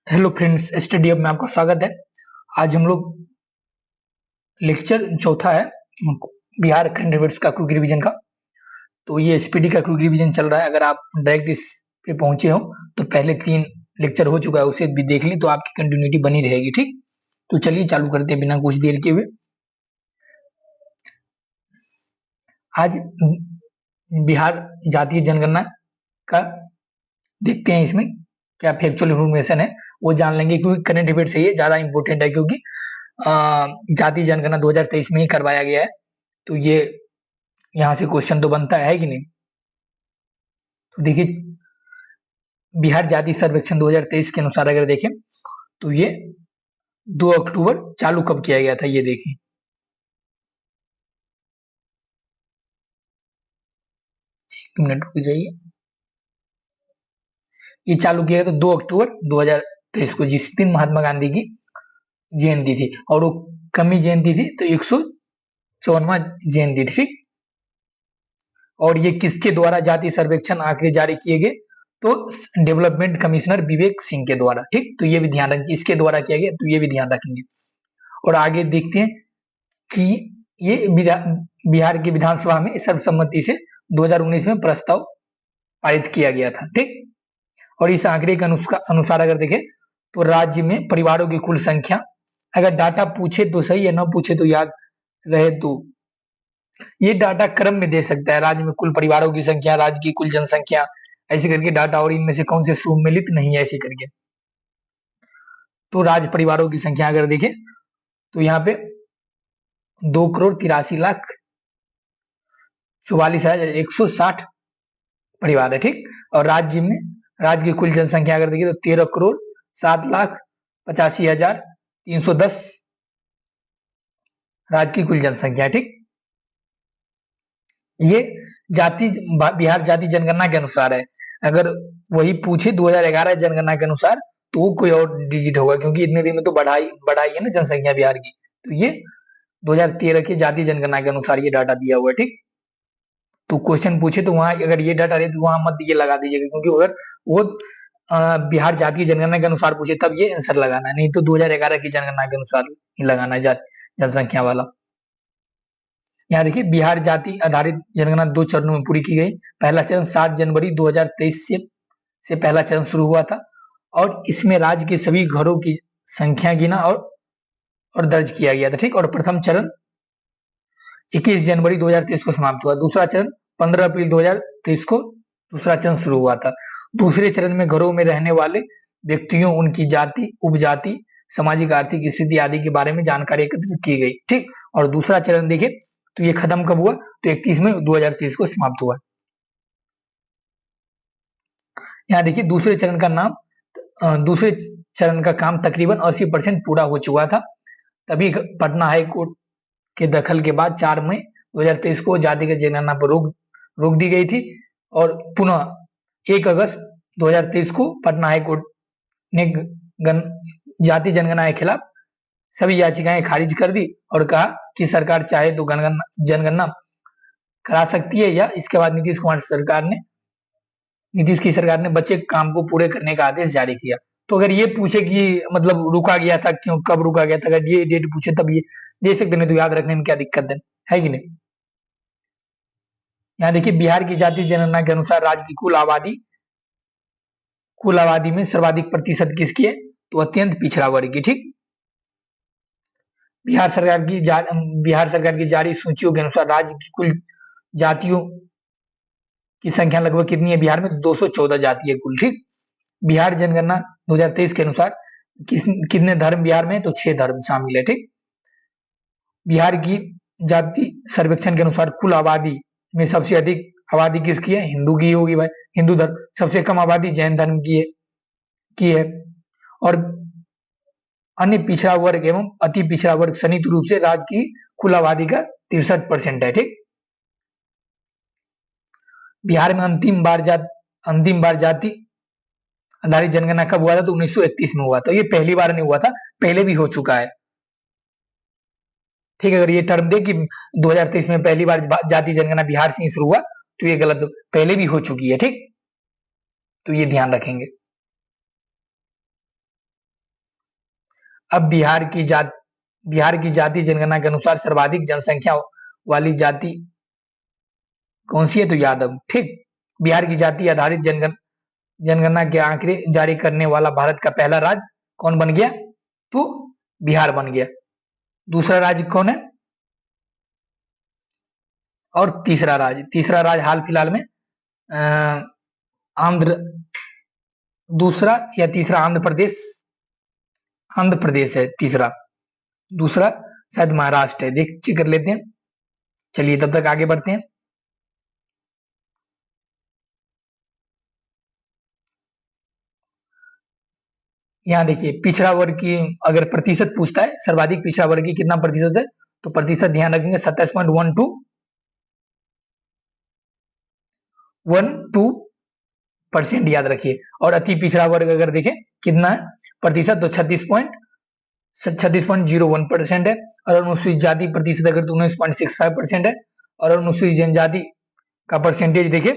Hello friends, study hub में आपका स्वागत है। आज हम लोग लेक्चर चौथा है बिहार करंट अफेयर्स का क्विक रिवीजन का। तो ये एसपीडी का क्विक रिवीजन चल रहा है। अगर आप डायरेक्ट इस पे पहुंचे हो तो पहले 3 लेक्चर हो चुका है, उसे भी देख ली तो आपकी कंटिन्यूटी बनी रहेगी। ठीक, तो चलिए चालू करते हैं बिना कुछ देर के हुए। आज बिहार जातीय जनगणना का देखते हैं, इसमें क्या फैक्चुअल इन्फॉर्मेशन है वो जान लेंगे, क्योंकि करंट अफेयर से ये ज्यादा इंपॉर्टेंट है। क्योंकि जातीय जनगणना 2023 में ही करवाया गया है, तो ये यहाँ से क्वेश्चन तो बनता है कि नहीं। तो देखिए, बिहार जाति सर्वेक्षण 2023 के अनुसार अगर देखें तो ये 2 अक्टूबर चालू कब किया गया था, ये देखिए। एक मिनट रुक जाइए। ये चालू किया गया था 2 अक्टूबर 2023 को, जिस दिन महात्मा गांधी की जयंती थी, और वो कमी जयंती थी तो 154वां जयंती थी। ठीक, और ये किसके द्वारा जाति सर्वेक्षण आंकड़े जारी किए गए, तो डेवलपमेंट कमिश्नर विवेक सिंह के द्वारा। ठीक, तो ये भी ध्यान रखेंगे, इसके द्वारा किया गया, तो ये भी ध्यान रखेंगे। और आगे देखते हैं कि ये बिहार की विधानसभा में सर्वसम्मति से 2019 में प्रस्ताव पारित किया गया था। ठीक, और इस आंकड़े के अनुसार अगर देखें तो राज्य में परिवारों की कुल संख्या, अगर डाटा पूछे तो सही है, ना पूछे तो याद रहे तो ये डाटा क्रम में दे सकता है। राज्य में कुल परिवारों की संख्या, राज्य की कुल जनसंख्या, ऐसे करके डाटा, और इनमें से कौन से सुमेलित नहीं है, ऐसे करके। तो राज्य परिवारों की संख्या अगर देखें तो यहाँ पे 2,83,44,160 परिवार है। ठीक, और राज्य की कुल जनसंख्या अगर देखिए तो 13,07,85,310 राज्य की कुल जनसंख्या है। ठीक, ये जाति बिहार जाति जनगणना के अनुसार है। अगर वही पूछे 2011 जनगणना के अनुसार तो वो कोई और डिजिट होगा, क्योंकि इतने दिन में तो बढ़ाई है ना जनसंख्या बिहार की। तो ये 2013 की जाति जनगणना के अनुसार ये डाटा दिया हुआ है। ठीक, तो क्वेश्चन पूछे तो वहां अगर ये डाटा रहे तो वहां मत ये लगा दीजिएगा, क्योंकि अगर वो बिहार जातीय जनगणना के अनुसार पूछे तब ये आंसर लगाना है, नहीं तो 2011 की जनगणना के अनुसार ही लगाना है जनसंख्या वाला। यहाँ देखिए, बिहार जाति आधारित जनगणना 2 चरणों में पूरी की गई। पहला चरण 7 जनवरी 2023 से पहला चरण शुरू हुआ था, और इसमें राज्य के सभी घरों की संख्या गिना और दर्ज किया गया था। ठीक, और प्रथम चरण 21 जनवरी 2023 को समाप्त हुआ। दूसरा चरण 15 अप्रैल 2023 को दूसरा चरण शुरू हुआ था। दूसरे चरण में घरों में रहने वाले व्यक्तियों, उनकी जाति, उपजाति, सामाजिक आर्थिक स्थिति आदि के बारे में जानकारी एकत्रित की गई। ठीक, और दूसरा चरण देखें तो ये खत्म कब हुआ, तो 31 में 2023 को समाप्त हुआ। यहाँ देखिए, दूसरे चरण का काम तकरीबन 80% पूरा हो चुका था। तभी पटना हाई कोर्ट के दखल के बाद 4 मई 2023 को जातिगत जनगणना पर रोक दी गई थी, और पुनः 1 अगस्त 2023 को पटना हाई कोर्ट ने जाति जनगणना के खिलाफ सभी याचिकाएं खारिज कर दी, और कहा कि सरकार चाहे तो जनगणना करा सकती है, या इसके बाद नीतीश की सरकार ने बचे काम को पूरे करने का आदेश जारी किया। तो अगर ये पूछे कि मतलब रुका गया था, क्यों, कब रुका गया था, अगर ये डेट पूछे तब ये दे सकते, नहीं तो याद रखने में क्या दिक्कत है कि नहीं। यहाँ देखिए, बिहार की जातीय जनगणना के अनुसार राज्य की कुल आबादी में सर्वाधिक प्रतिशत किसकी है, तो अत्यंत पिछड़ा वर्ग की। ठीक, बिहार सरकार की जारी सूचियों के अनुसार राज्य की कुल जातियों की संख्या लगभग कितनी है बिहार में, 214 जाति है कुल। ठीक, बिहार जनगणना 2023 के अनुसार कितने धर्म बिहार में, तो 6 धर्म शामिल है। ठीक, बिहार की जाति सर्वेक्षण के अनुसार कुल आबादी में सबसे अधिक आबादी किसकी है, हिंदू की होगी भाई, हिंदू धर्म। सबसे कम आबादी जैन धर्म की है। और अन्य पिछड़ा वर्ग एवं अति पिछड़ा वर्ग संयुक्त रूप से राज्य की कुल आबादी का 63% है। ठीक, बिहार में अंतिम बार जाति आधारित जनगणना कब हुआ था, तो 1931 में हुआ था। ये पहली बार नहीं हुआ था, पहले भी हो चुका है। ठीक, अगर ये टर्म दे कि 2023 में पहली बार जाति जनगणना बिहार से ही शुरू हुआ, तो ये गलत, पहले भी हो चुकी है। ठीक, तो ये ध्यान रखेंगे। अब बिहार की जाति जनगणना के अनुसार सर्वाधिक जनसंख्या वाली जाति कौन सी है? तो यादव। ठीक। बिहार की जाति आधारित जनगणना के आंकड़े जारी करने वाला भारत का पहला राज्य कौन बन गया? तो बिहार बन गया। दूसरा राज्य कौन है? और तीसरा राज्य हाल फिलहाल में आंध्र, दूसरा या तीसरा आंध्र प्रदेश है तीसरा। दूसरा शायद महाराष्ट्र है, देख चेक कर लेते हैं। चलिए तब तक आगे बढ़ते हैं। यहाँ देखिए पिछड़ा वर्ग की अगर प्रतिशत पूछता है, सर्वाधिक पिछड़ा वर्ग की कितना प्रतिशत है, तो प्रतिशत ध्यान रखेंगे 27.12% याद रखिए। और अति पिछड़ा वर्ग अगर देखें कितना है प्रतिशत, तो 36.01% है। और अनुसूचित जाति प्रतिशत अगर तो 19.65% है। और अनुसूचित जनजाति का परसेंटेज देखें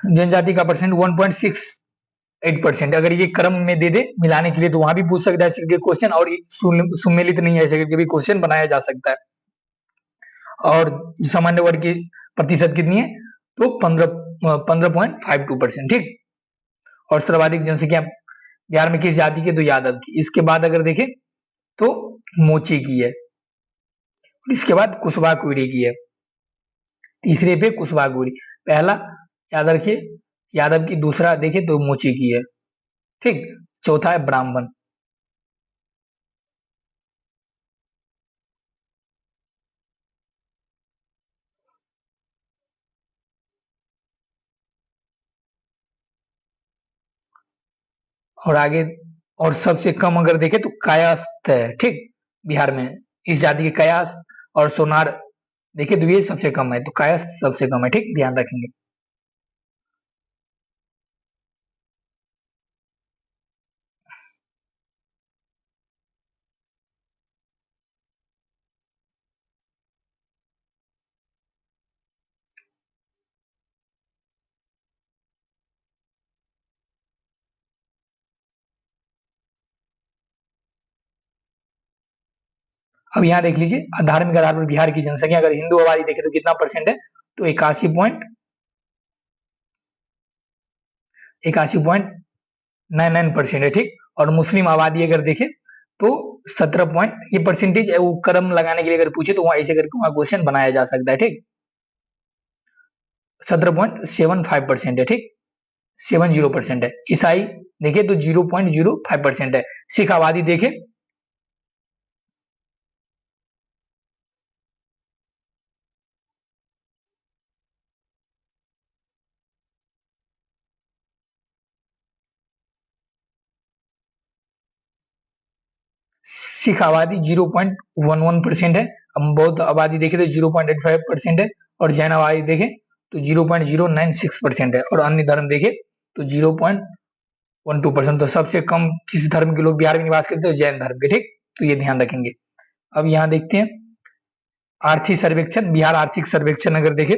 जनजाति का परसेंट 1.68%। अगर ये क्रम में दे दे मिलाने के लिए तो वहां भी पूछ सकता है क्वेश्चन, और सुमेलित नहीं है ऐसे करके भी क्वेश्चन बनाया जा सकता है। और सामान्य वर्ग की प्रतिशत कितनी है? तो 15.52%। ठीक। और सर्वाधिक जनसंख्या बिहार में किस जाति की? तो यादव की। इसके बाद अगर देखें तो मोची की है, और इसके बाद कुशवाहा कुइरी की है। तीसरे पे कुशवाहा कुइरी, पहला याद रखिए यादव की, दूसरा देखें तो मोची की है। ठीक। चौथा है ब्राह्मण। और आगे, और सबसे कम अगर देखें तो कायस्थ है। ठीक। बिहार में इस जाति के कायस्थ और सोनार देखिए तो ये सबसे कम है, तो कायस्थ सबसे कम है। ठीक, ध्यान रखेंगे। अब यहाँ देख लीजिए धार्मिक आधार पर बिहार की जनसंख्या अगर हिंदू आबादी देखे तो कितना परसेंट है? तो 81.99% है। ठीक। और मुस्लिम आबादी अगर देखे तो 17 पॉइंट, ये परसेंटेज वो क्रम लगाने के लिए अगर पूछे तो वहां ऐसे करके वहां क्वेश्चन बनाया जा सकता है। ठीक। 17.75% है। ठीक। 70% है। ईसाई देखे तो 0.05% है। सिख आबादी देखे सिख आबादी 0.11% है। हम बौद्ध आबादी देखें तो 0.85% है। और जैन आबादी देखें तो 0.096% है। और अन्य धर्म देखें तो 0.12%। तो सबसे कम किस धर्म के लोग बिहार में निवास करते हैं? जैन धर्म के। ठीक। तो ये ध्यान रखेंगे। अब यहाँ देखते हैं आर्थिक सर्वेक्षण, बिहार आर्थिक सर्वेक्षण अगर देखें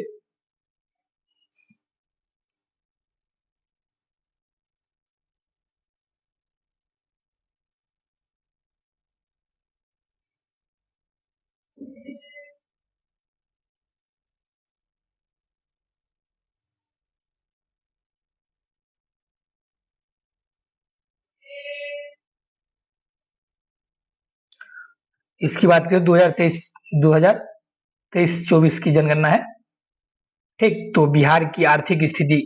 इसकी बात करें 2023-24 की जनगणना है। ठीक। तो बिहार की आर्थिक स्थिति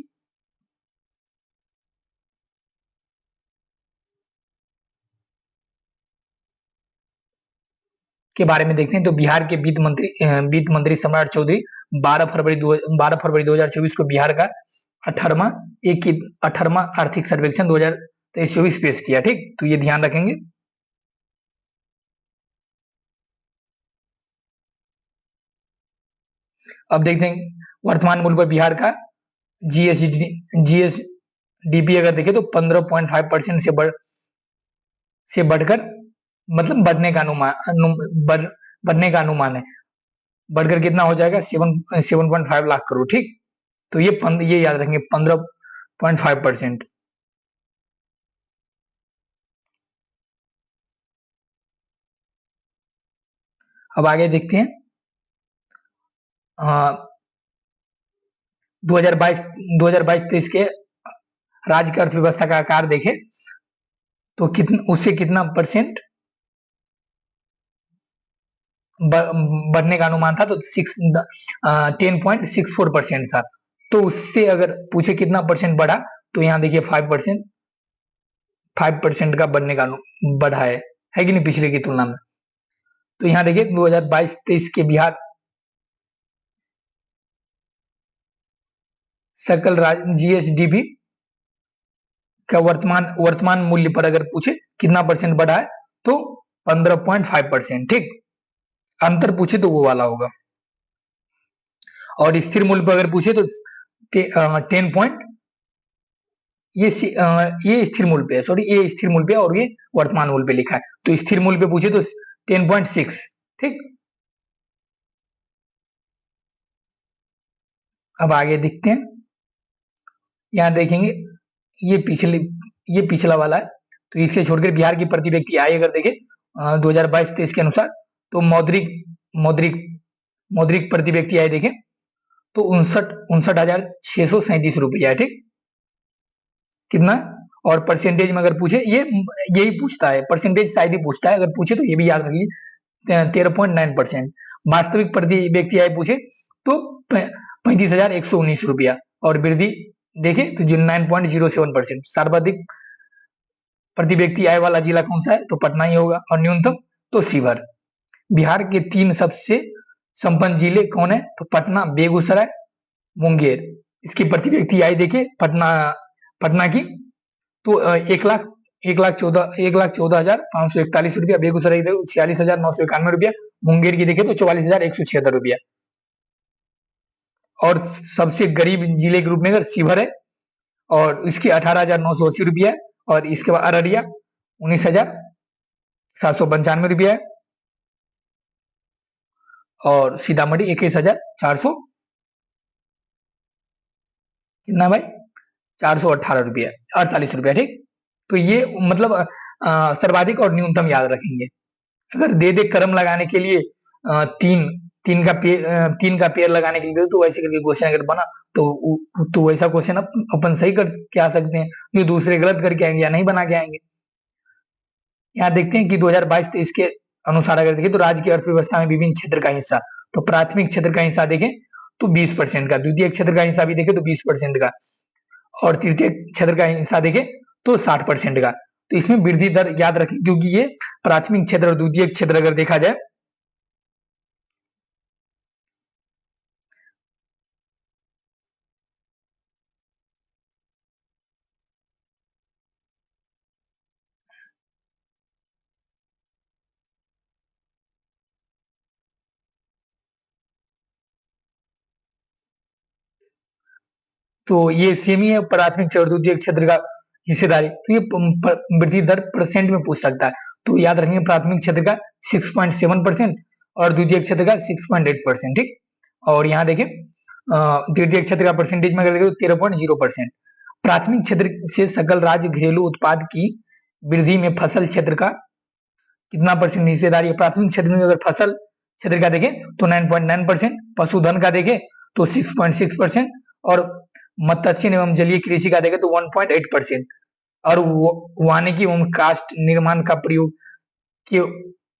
के बारे में देखते हैं। तो बिहार के वित्त मंत्री सम्राट चौधरी 12 फरवरी 2024 को बिहार का 18वां आर्थिक सर्वेक्षण 2023-24 पेश किया। ठीक। तो ये ध्यान रखेंगे। अब देखते हैं वर्तमान मूल्य पर बिहार का जीएसडीपी अगर देखें तो 15.5% से बढ़कर, मतलब बढ़ने का अनुमान है। बढ़कर कितना हो जाएगा? 7.5 लाख करोड़। ठीक। तो ये याद रखेंगे 15.5%। अब आगे देखते हैं 2022 2022-23 के राज्य की अर्थव्यवस्था का आकार देखें तो उससे कितना परसेंट बढ़ने का अनुमान था, तो 10.64% था। तो उससे अगर पूछे कितना परसेंट बढ़ा, तो यहाँ देखिए 5% का बढ़ने का बढ़ा है कि नहीं पिछले की तुलना में। तो यहाँ देखिए 2022-23 के बिहार सकल जीएसडीपी का वर्तमान मूल्य पर अगर पूछे कितना परसेंट बढ़ा है, तो 15.5%। ठीक, अंतर पूछे तो वो वाला होगा। और स्थिर मूल्य पर अगर पूछे तो 10 ये स्थिर मूल्य पे है, सॉरी ये स्थिर मूल्य पे और ये वर्तमान मूल्य पे लिखा है। तो स्थिर मूल्य पे पूछे तो 10.6। ठीक, अब आगे देखते हैं, यहाँ देखेंगे ये पिछला वाला है। तो इसे छोड़कर बिहार की प्रति व्यक्ति आय अगर देखें 2022-23 के अनुसार, तो मौद्रिक मौद्रिक प्रति व्यक्ति आय देखें तो 59,637 रुपया है। ठीक, कितना, और परसेंटेज में अगर पूछे यही पूछता है, परसेंटेज शायद ही पूछता है, अगर पूछे तो ये भी याद रखिए 13.9%। वास्तविक प्रति व्यक्ति आय पूछे तो 35,119 रुपया, और वृद्धि देखे तो 9.07%। सर्वाधिक प्रति व्यक्ति आय वाला जिला कौन सा है, तो पटना ही होगा, और न्यूनतम तो शिवहर। बिहार के 3 सबसे संपन्न जिले कौन है, तो पटना, बेगूसराय, मुंगेर। इसकी प्रति व्यक्ति आय देखे पटना की तो 1,14,541 रुपया, बेगूसराय की 46,991 रुपया, मुंगेर की देखे तो 44,176 रुपया। और सबसे गरीब जिले के रूप में अगर शिवहर है, और इसकी 18,980 रुपया है, और इसके बाद अररिया 19,795 रुपया है, और सीतामढ़ी 21,400 कितना भाई 418 रुपया 48 रुपया। ठीक, तो ये मतलब सर्वाधिक और न्यूनतम याद रखेंगे। अगर दे दे क्रम लगाने के लिए तीन तीन का पेड़ लगाने के लिए, तो वैसे करके क्वेश्चन अगर बना तो वैसा क्वेश्चन अपन सही करके आ सकते हैं, जो दूसरे गलत करके आएंगे या नहीं बना के आएंगे। यहाँ देखते हैं कि 2022-23 के अनुसार अगर देखें तो राज्य की अर्थव्यवस्था में विभिन्न क्षेत्र का हिस्सा, तो प्राथमिक क्षेत्र का हिस्सा देखें तो 20% का, द्वितीय क्षेत्र का हिस्सा भी देखें तो 20% का, और तृतीय क्षेत्र का हिस्सा देखें तो 60% का। तो इसमें वृद्धि दर याद रखें, क्योंकि ये प्राथमिक क्षेत्र और द्वितीय क्षेत्र अगर देखा जाए तो ये सेम ही है, प्राथमिक और द्वितीय क्षेत्र का हिस्सेदारी। तो ये वृद्धि दर परसेंट में पूछ सकता है, तो याद रखेंगे प्राथमिक क्षेत्र का 6.7% और द्वितीय क्षेत्र का 6.8%। ठीक, और यहाँ देखें तृतीय क्षेत्र का परसेंटेज में अगर देखें तो 13.0%। प्राथमिक क्षेत्र से सकल राज्य घरेलू उत्पाद की वृद्धि में फसल क्षेत्र का कितना परसेंट हिस्सेदारी है। प्राथमिक क्षेत्र में अगर फसल क्षेत्र का देखें तो 9.9%, पशुधन का देखें तो 6.6%, और मत्स्य एवं जलीय कृषि का देखें तो 1.8%, और वानिकी एवं कास्ट निर्माण का प्रयोग के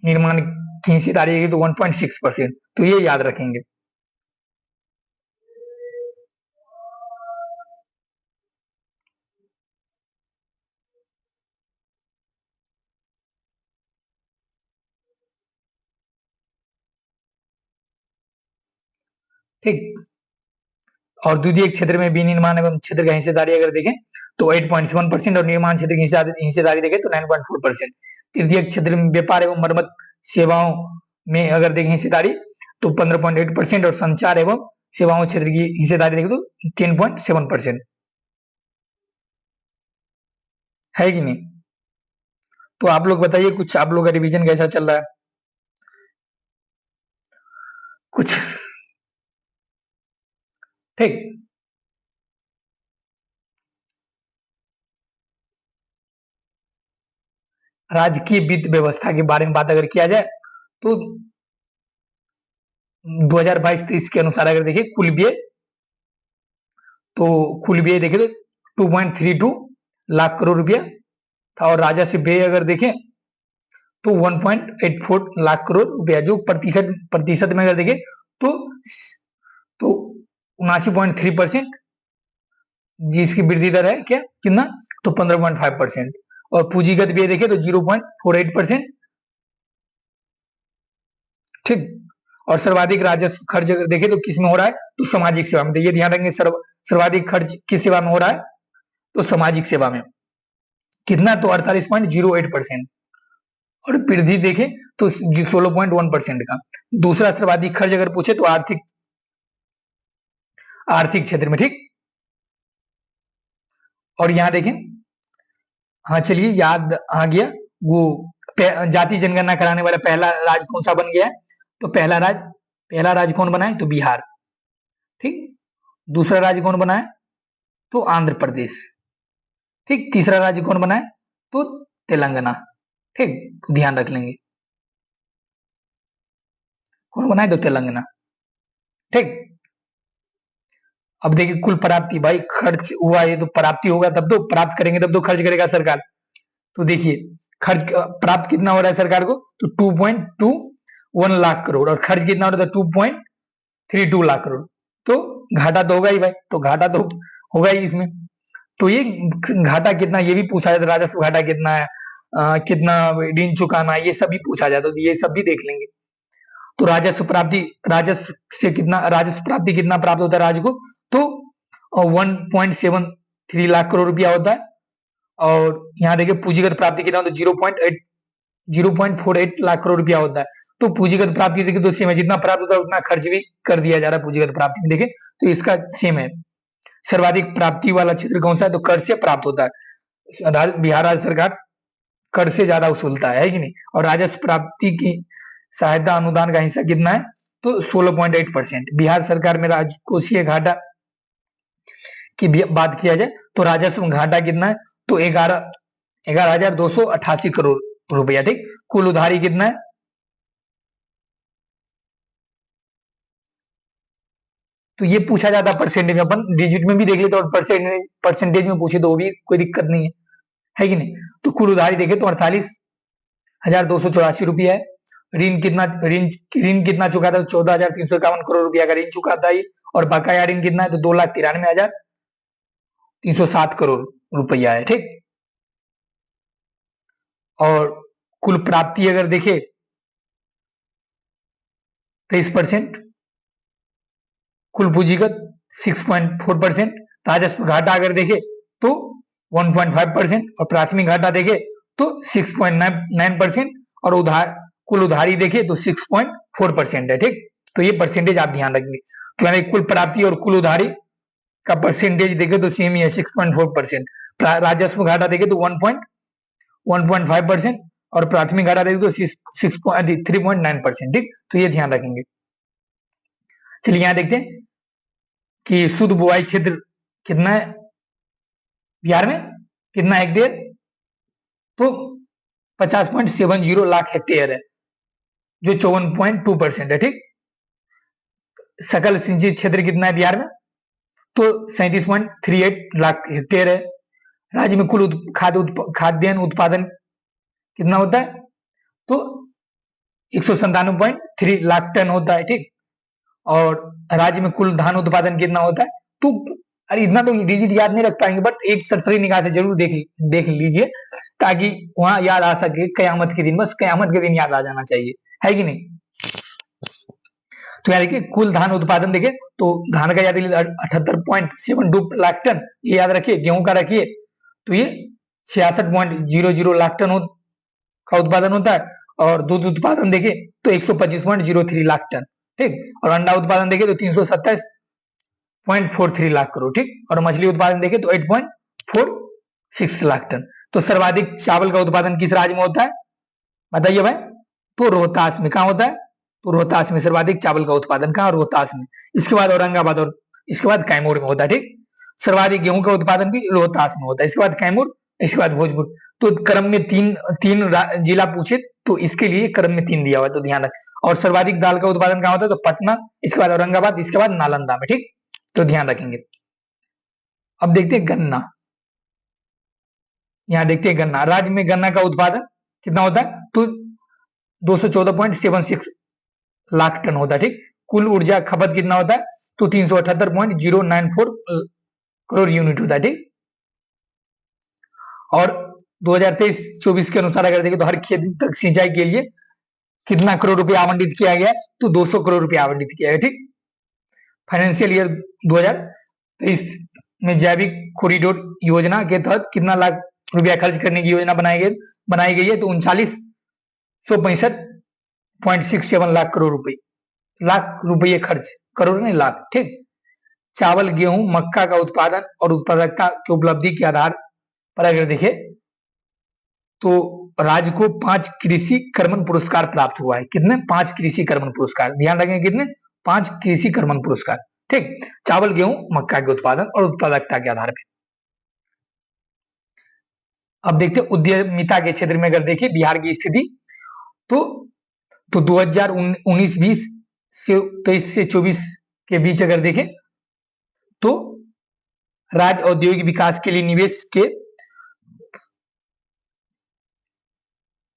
निर्माण की हिस्सेदारी है तो 1.6%। तो ये याद रखेंगे। ठीक, और द्वितीय क्षेत्र में विनिर्माण एवं क्षेत्र का हिस्सेदारी अगर देखें तो 8.7%, और निर्माण क्षेत्र की हिस्सेदारी देखें तो 9.4%। तृतीय क्षेत्र में व्यापार एवं मरम्मत सेवाओं में अगर देखें हिस्सेदारी तो 15.8%, और संचार एवं सेवाओं क्षेत्र की हिस्सेदारी देखें तो 10.7%। है कि नहीं? तो आप लोग बताइए, कुछ आप लोग का रिवीजन कैसा चल रहा है? कुछ ठीक। राजकीय वित्त व्यवस्था के बारे में बात अगर किया जाए तो 2022-23 के अनुसार अगर देखिए कुल व्यय देखें तो 2.32 लाख करोड़ रुपया था और राजस्व व्यय अगर देखें तो 1.84 लाख करोड़ रुपया, जो प्रतिशत में अगर देखें तो 79.3%, जिसकी वृद्धि दर है क्या कितना तो 15.5%। और पूंजीगत व्यय देखें तो 0.48%, ठीक। और सर्वाधिक राजस्व खर्च अगर देखें तो किस में हो रहा है तो सामाजिक सेवा में। तो ये ध्यान रखेंगे, सर्वाधिक खर्च किस सेवा में हो रहा है तो सामाजिक सेवा में। कितना तो 48.08%। और वृद्धि देखें तो 16.1% का। दूसरा सर्वाधिक खर्च अगर पूछे तो आर्थिक क्षेत्र में, ठीक। और यहां देखें, हाँ चलिए याद आ गया, वो जाति जनगणना कराने वाला पहला राज्य कौन सा बन गया है तो पहला राज्य कौन बना है तो बिहार, ठीक। दूसरा राज्य कौन बना है तो आंध्र प्रदेश, ठीक। तीसरा राज्य कौन बना है तो तेलंगाना, ठीक। तो ध्यान रख लेंगे कौन बना है तो तेलंगाना, ठीक। अब देखिए कुल प्राप्ति, भाई खर्च हुआ ये तो प्राप्ति होगा तब तो प्राप्त करेंगे, तब तो खर्च करेगा सरकार। तो देखिए खर्च प्राप्त कितना हो रहा है सरकार को तो 2.21 लाख करोड़, और खर्च कितना हो रहा था 2.32 लाख करोड़। तो घाटा तो होगा ही भाई, तो घाटा तो होगा ही इसमें। तो ये घाटा कितना ये भी पूछा जाता है, राजस्व घाटा कितना है, कितना ऋण चुकाना है, ये सब भी पूछा जाता है, तो ये सब भी देख लेंगे। तो राजस्व प्राप्ति कितना प्राप्त होता है राज्य को तो 1.73 लाख करोड़ रुपया होता है। और यहाँ देखिए पूंजीगत प्राप्ति कितना होता है 0.48 लाख करोड़ रुपया होता है। तो पूंजीगत प्राप्ति देखिए तो सेम है, जितना प्राप्त होता है उतना खर्च भी कर दिया जा रहा है पूंजीगत प्राप्ति में, देखें तो इसका सेम है। सर्वाधिक प्राप्ति वाला क्षेत्र कौन सा है तो कर से प्राप्त होता है। बिहार राज्य सरकार कर से ज्यादा वसूलता है कि नहीं। और राजस्व प्राप्ति की सहायता अनुदान का हिस्सा कितना है तो 16.8%। बिहार सरकार में राजकोषीय घाटा की बात किया जाए तो राजस्व घाटा कितना है तो 11,288 करोड़ रुपया, ठीक। कुल उधारी कितना है तो ये पूछा जाता है परसेंटेज में, अपन डिजिट में भी देख लेते और परसेंटेज में पूछे तो वो भी कोई दिक्कत नहीं है कि नहीं। तो कुल उधारी देखे तो 48,284 रुपया है। ऋण कितना चुकाता है 14,351 करोड़ रुपया का ऋण चुकाता है। और बकाया ऋण कितना है तो 2,93,307 करोड़ रुपया है, ठीक। और कुल प्राप्ति अगर देखे 23%, कुल पूंजीगत 6.4%, राजस्व घाटा अगर देखे तो 1.5% और प्राथमिक घाटा देखे तो 6.9% और कुल उधारी देखे तो 6.4% है, ठीक। तो ये परसेंटेज आप ध्यान रखेंगे। तो यानी कुल प्राप्ति और कुल उधारी का परसेंटेज देखे तो सेम ही है 6.4%। राजस्व घाटा देखे तो 1.5% और प्राथमिक घाटा देखे तो 3.9%, ठीक। तो ये ध्यान रखेंगे। चलिए यहां देखते हैं कि शुद्ध बुआई क्षेत्र कितना है बिहार में, कितना हेक्टेयर तो 50.70 लाख हेक्टेयर है, जो 54.2% है, ठीक। सकल सिंचित क्षेत्र कितना है बिहार में तो 37.38 लाख हेक्टेयर है। राज्य में कुल खाद्यान्न उत्पादन कितना होता है तो 197.3 लाख टन होता है, ठीक। और राज्य में कुल धान उत्पादन कितना होता है तो अरे इतना तो डिजिट याद नहीं रख पाएंगे, बट एक सरसरी निगाह से जरूर देख लीजिए ताकि वहां याद आ सके कयामत के दिन, बस कयामत के दिन याद आ जाना चाहिए, है कि नहीं। तो यार देखिए कुल धान उत्पादन देखिए तो धान का याद 78.72 लाख टन, ये याद रखिए। गेहूं का रखिए तो ये 66.00 लाख टन का उत्पादन होता है। और दूध उत्पादन देखे तो 125.03 लाख टन, ठीक। और अंडा उत्पादन देखे तो 327.43 लाख करोड़, ठीक। और मछली उत्पादन देखे तो 8.46 लाख टन। तो सर्वाधिक चावल का उत्पादन किस राज्य में होता है बताइए भाई तो रोहतास में। कहाँ होता है तो रोहतास में सर्वाधिक चावल का उत्पादन, कहाँ रोहतास में। इसके बाद औरंगाबाद और इसके बाद कैमूर में होता है, ठीक। सर्वाधिक गेहूं का उत्पादन भी रोहतास में होता है, इसके बाद कैमूर, इसके बाद भोजपुर। तो क्रम में तीन तीन जिला पूछे तो इसके लिए क्रम में 3 दिया हुआ है, तो ध्यान रख। और सर्वाधिक दाल का उत्पादन कहाँ होता है, तो पटना, इसके बाद औरंगाबाद, इसके बाद नालंदा में, ठीक, तो ध्यान रखेंगे। अब देखते हैं गन्ना। यहाँ देखते हैं गन्ना, राज्य में गन्ना का उत्पादन कितना होता है, तो 214.76 लाख टन होता है, ठीक। कुल ऊर्जा खपत कितना होता है, तो 378.094 करोड़ यूनिट होता है, ठीक। और 2023-24 के अनुसार अगर देखें तो हर खेत तक सिंचाई के लिए कितना करोड़ रुपया आवंटित किया गया, तो 200 करोड़ रुपया आवंटित किया गया, ठीक। फाइनेंशियल ईयर 2023 में जैविक कॉरिडोर योजना के तहत कितना लाख रुपया खर्च करने की योजना बनाई गई है, तो 3965.67 लाख रुपये खर्च, करोड़ नहीं लाख, ठीक। चावल, गेहूं, मक्का का उत्पादन और उत्पादकता की उपलब्धि के आधार पर अगर देखें तो राज्य को 5 कृषि कर्मण पुरस्कार प्राप्त हुआ है। कितने, 5 कृषि कर्मण पुरस्कार, ध्यान रखेंगे कितने, 5 कृषि कर्मण पुरस्कार, ठीक। चावल, गेहूं, मक्का के उत्पादन और उत्पादकता के आधार पर। अब देखते हैं उद्यमिता के क्षेत्र में अगर देखिए बिहार की स्थिति, तो 2019-20 से 23 से 24 के बीच अगर देखें तो राज्य औद्योगिक विकास के लिए निवेश के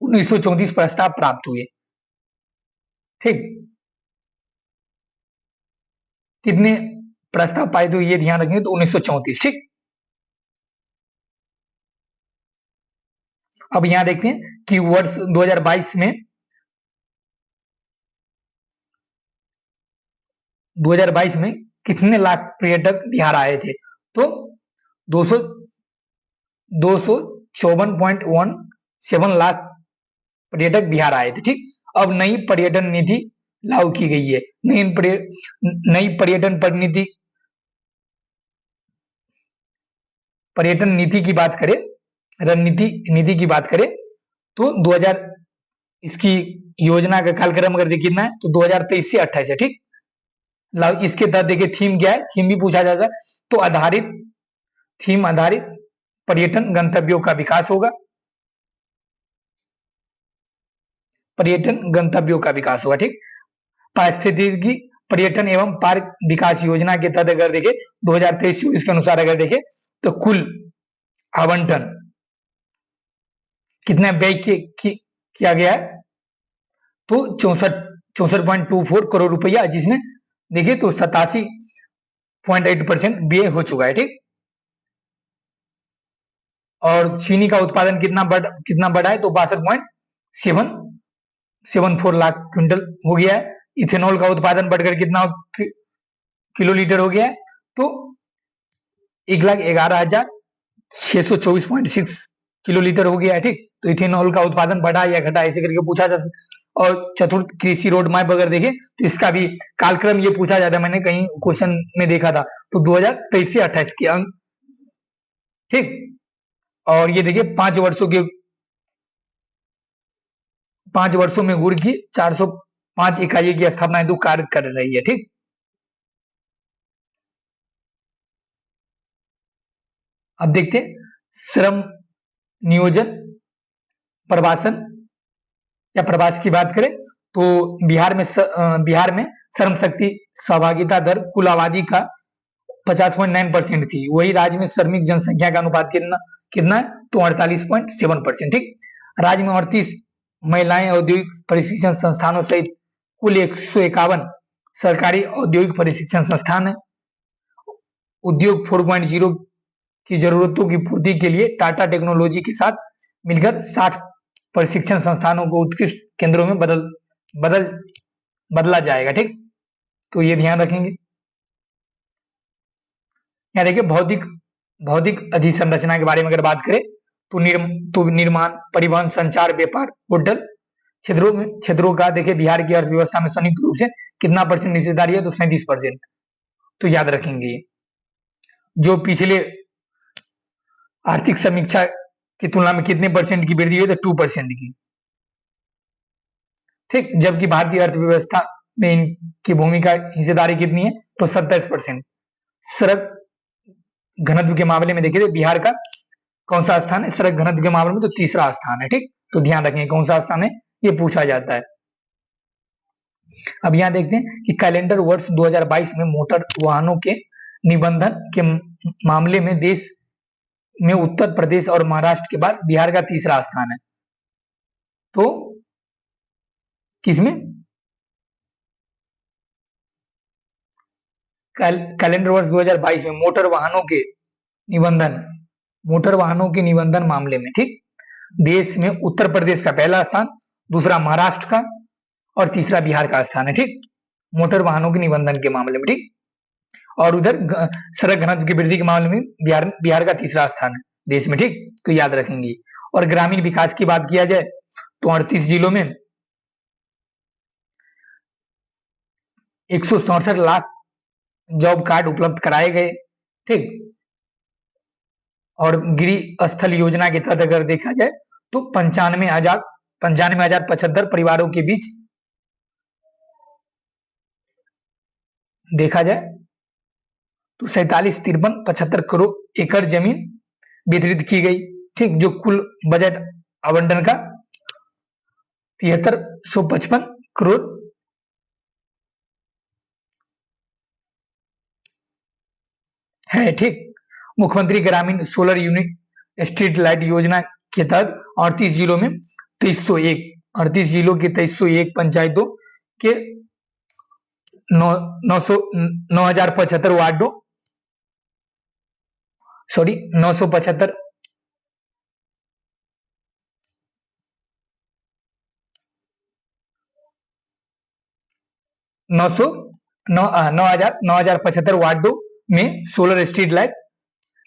1934 प्रस्ताव प्राप्त हुए, ठीक। कितने प्रस्ताव पाए, तो ये ध्यान रखेंगे, तो 1934, ठीक। अब यहां देखते हैं कि वर्ष 2022 में 2022 में कितने लाख पर्यटक बिहार आए थे, तो 254.17 लाख पर्यटक बिहार आए थे, ठीक। अब नई पर्यटन नीति लागू की गई है। नई पर्यटन नीति की बात करें, नीति की बात करें तो 2000 इसकी योजना का कालक्रम अगर देखिए कितना है, तो 2023 से 28 है, ठीक। इसके तहत देखिए थीम क्या है, थीम भी पूछा जाता है, तो थीम आधारित पर्यटन गंतव्यों का विकास होगा, ठीक। पारिस्थितिकी पर्यटन एवं पार्क विकास योजना के तहत अगर देखें 2023-24 के अनुसार अगर देखें तो कुल आवंटन कितना व्यय किया गया है, तो 64.24 करोड़ रुपया, जिसमें देखिए तो 87.8% व्यय हो चुका है, ठीक। और चीनी का उत्पादन कितना बढ़ा है, तो 62.774 लाख क्विंटल हो गया है। इथेनॉल का उत्पादन बढ़कर कितना किलो लीटर हो गया है, तो 1,11,624.6 किलो लीटर हो गया है, ठीक। तो इथेनॉल का उत्पादन बढ़ा या घटा, ऐसे करके पूछा जाता है। और चतुर्थ कृषि रोड मैप अगर देखें तो इसका भी कालक्रम ये पूछा जाता है, मैंने कहीं क्वेश्चन में देखा था, तो 2023 से 28 के अंक, ठीक। और ये देखिए 5 वर्षों में गुड़ की 405 इकाइयों की स्थापना हेतु कार्य कर रही है, ठीक। अब देखते हैं श्रम नियोजन प्रवासन या प्रवास की बात करें तो बिहार में श्रम शक्ति सहभागिता दर कुल आबादी का 50.9% थी। वही राज्य में श्रमिक जनसंख्या का अनुपात कितना है, तो 48.7%, ठीक। राज्य में 38 महिलाएं औद्योगिक प्रशिक्षण संस्थानों सहित कुल 151 सरकारी औद्योगिक प्रशिक्षण संस्थान है। उद्योग 4.0 की जरूरतों की पूर्ति के लिए टाटा टेक्नोलॉजी के साथ मिलकर 60 प्रशिक्षण संस्थानों को उत्कृष्ट केंद्रों में बदला जाएगा, ठीक। तो ये ध्यान रखेंगे। यहाँ देखिए भौतिक अधिसंरचना के बारे में अगर बात करें तो निर्माण, परिवहन, संचार, व्यापार, होटल क्षेत्रों का देखिए बिहार की अर्थव्यवस्था में संयुक्त रूप से कितना परसेंट हिस्सेदारी है, तो 37%। तो याद रखेंगे जो पिछले आर्थिक समीक्षा की तुलना में कितने परसेंट की वृद्धि हुई, तो 2% की, ठीक। जबकि भारतीय अर्थव्यवस्था में इनकी भूमिका हिस्सेदारी कितनी है, तो 27%। सड़क घनत्व के मामले में देखिए बिहार का कौन सा स्थान है सड़क घनत्व के मामले में? तो तीसरा स्थान है। ठीक, तो ध्यान रखें कौन सा स्थान है, ये पूछा जाता है। अब यहाँ देखते हैं कि कैलेंडर वर्ष 2022 में मोटर वाहनों के निबंधन के मामले में देश में उत्तर प्रदेश और महाराष्ट्र के बाद बिहार का तीसरा स्थान है। तो किसमें? कैलेंडर वर्ष 2022 में मोटर वाहनों के निबंधन मामले में, ठीक, देश में उत्तर प्रदेश का पहला स्थान, दूसरा महाराष्ट्र का और तीसरा बिहार का स्थान है। ठीक, मोटर वाहनों के निबंधन के मामले में। ठीक, और उधर सड़क घनत्व की वृद्धि के मामले में बिहार का तीसरा स्थान है देश में। ठीक, तो याद रखेंगे। और ग्रामीण विकास की बात किया जाए तो 38 जिलों में 167 लाख जॉब कार्ड उपलब्ध कराए गए। ठीक, और गृह स्थल योजना के तहत अगर देखा जाए तो 95,075 परिवारों के बीच देखा जाए तो 47,53,75 करोड़ एकड़ जमीन वितरित की गई। ठीक, जो कुल बजट आवंटन का 7355 करोड़ है। ठीक, मुख्यमंत्री ग्रामीण सोलर यूनिट स्ट्रीट लाइट योजना के तहत 38 जिलों में 2301 पंचायतों के 9,075 वार्डों 975 9,075 वार्डों में सोलर स्ट्रीट लाइट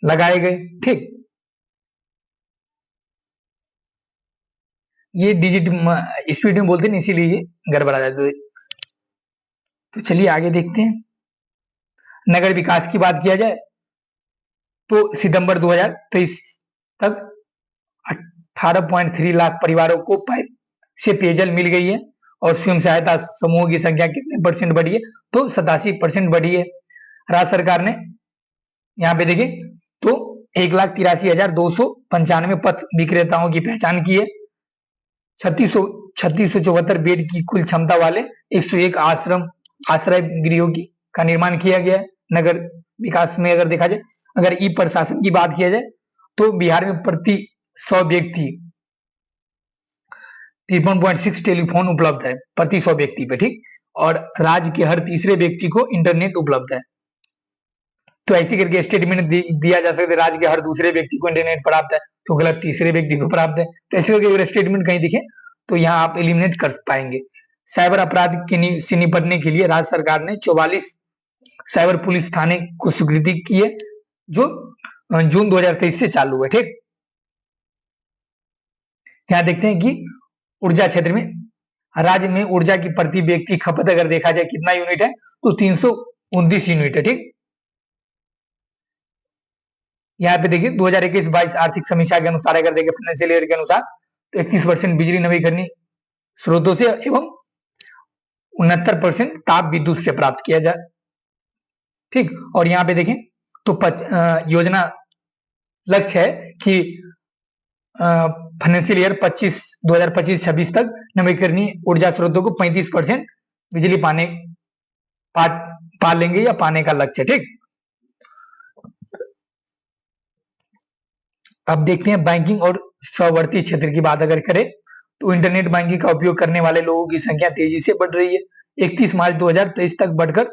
लगाए गए। ठीक, ये डिजिट स्पीड में बोलते हैं इसीलिए ये गड़बड़ा जाता है। तो चलिए आगे देखते हैं। नगर विकास की बात किया जाए तो सितंबर 2023 तक 18.3 लाख परिवारों को पाइप से पेयजल मिल गई है। और स्वयं सहायता समूहों की संख्या कितने % बढ़ी है? तो 87% बढ़ी है। राज्य सरकार ने यहाँ पे देखिए तो 1,83,295 पथ विक्रेताओं की पहचान की है। 3674 बेड की कुल क्षमता वाले 101 आश्रय गृहों का निर्माण किया गया है। नगर विकास में अगर देखा जाए, अगर ई प्रशासन की बात किया जाए तो बिहार में प्रति 100 व्यक्ति 53.6 टेलीफोन उपलब्ध है प्रति 100 व्यक्ति पे। ठीक, और राज्य के हर तीसरे व्यक्ति को इंटरनेट उपलब्ध है। तो ऐसी करके स्टेटमेंट दिया जा सकता है, राज्य के हर दूसरे व्यक्ति को इंटरनेट प्राप्त है, तो गलत तीसरे व्यक्ति को प्राप्त है। तो ऐसे करके अगर स्टेटमेंट कहीं दिखे तो यहाँ आप एलिमिनेट कर पाएंगे। साइबर अपराध से निपटने के लिए राज्य सरकार ने 44 साइबर पुलिस थाने को स्वीकृति की है, जो जून 2023 से चालू है। ठीक, यहाँ देखते हैं कि ऊर्जा क्षेत्र में राज्य में ऊर्जा की प्रति व्यक्ति खपत अगर देखा जाए कितना यूनिट है तो 329 यूनिट है। ठीक, यहाँ पे देखिए 2021-22 आर्थिक समीक्षा के अनुसार अगर देखें फाइनेंशियल ईयर के अनुसार तो 31% बिजली नवीकरणीय स्रोतों से एवं 69% ताप विद्युत से प्राप्त किया जाए। ठीक, और यहाँ पे देखें तो योजना लक्ष्य है कि फाइनेंशियल ईयर 2025-26 तक नवीकरणीय ऊर्जा स्रोतों को 35% बिजली पा लेंगे या पाने का लक्ष्य। ठीक, अब देखते हैं बैंकिंग और सहवर्ती क्षेत्र की बात अगर करें तो इंटरनेट बैंकिंग का उपयोग करने वाले लोगों की संख्या तेजी से बढ़ रही है। 31 मार्च 2023 तक बढ़कर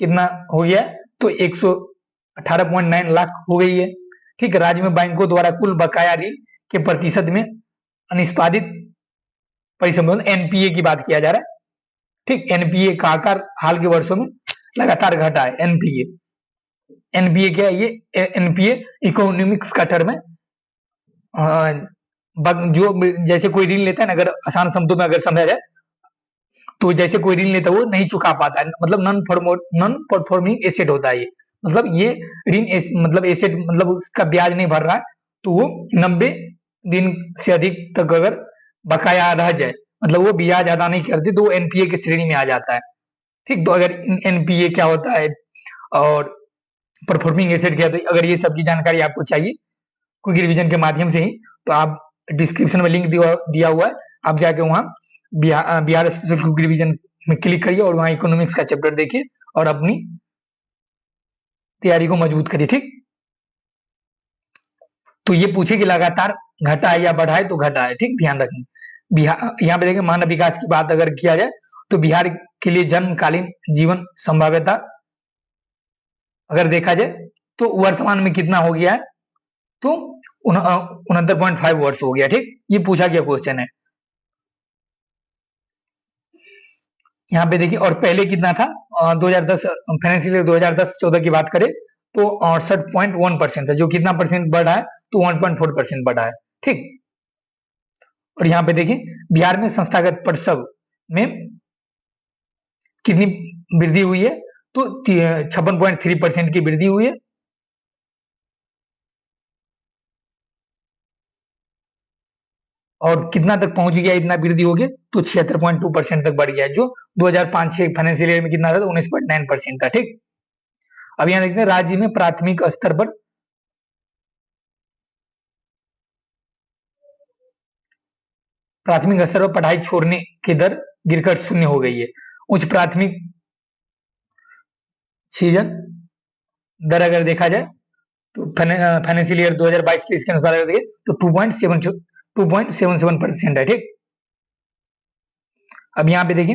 कितना हो गया तो 118.9 लाख हो गई है। ठीक, राज्य में बैंकों द्वारा कुल बकाया ऋण के प्रतिशत में अनिष्पादित परिसंपत्ति एनपीए की बात किया जा रहा है। ठीक, एनपीए का आकार हाल के वर्षों में लगातार घटा है। एनपीए क्या है? ये एनपीए इकोनॉमिक्स का टर्म है। जो जैसे कोई ऋण लेता है ना, अगर आसान शब्दों में अगर समझा जाए तो जैसे कोई ऋण लेता है वो नहीं चुका पाता है, मतलब नॉन परफॉर्मिंग एसेट होता है ये। मतलब ये ऋण मतलब एसेट मतलब उसका ब्याज नहीं भर रहा है तो वो 90 दिन से अधिक तक अगर बकाया रह जाए, मतलब वो ब्याज अदा नहीं करते तो वो एनपीए की श्रेणी में आ जाता है। ठीक, तो अगर एनपीए क्या होता है और परफॉर्मिंग एसेट क्या होता है, अगर ये सब की जानकारी आपको चाहिए क्विक रिवीजन के माध्यम से ही। तो आप डिस्क्रिप्शन में लिंक दिया हुआ है, आप जाके वहाँ बिहार स्पेशल क्विक रिवीजन में क्लिक करिए और वहाँ इकोनॉमिक्स का चैप्टर देखिए और अपनी तैयारी को मजबूत करिए। ठीक, तो ये पूछे कि लगातार घटा है या बढ़ा है, तो घटा है। ठीक, ध्यान रखें। बिहार, यहाँ पे देखिए मानव विकास की बात अगर किया जाए तो बिहार के लिए जन्मकालीन जीवन संभाव्यता अगर देखा जाए तो वर्तमान में कितना हो गया है, तो 69.5 वर्ष हो गया। ठीक, ये पूछा गया क्वेश्चन है यहाँ पे देखिए। और पहले कितना था, 2010 फाइनेंशियल ईयर 2010-14 की बात करें तो 68.1% था, जो कितना परसेंट बढ़ा है, तो 1.4% बढ़ा है। ठीक, और यहाँ पे देखिए बिहार में संस्थागत प्रसव में कितनी वृद्धि हुई है, तो 56.3% की वृद्धि हुई है। और कितना तक पहुंच गया, इतना वृद्धि हो गया, तो 76.2% तक बढ़ गया, जो 2005-6 फाइनेंशियल ईयर में कितना था, तो 19.9% था। ठीक, अब यहाँ देखते हैं राज्य में प्राथमिक स्तर पर पढ़ाई छोड़ने की दर गिरकर 0 हो गई है। उच्च प्राथमिक सीजन दर अगर देखा जाए तो फाइनेंशियल ईयर 2022 के इसके अनुसार अगर देखें तो 2.77% है। ठीक, अब यहाँ पे देखिए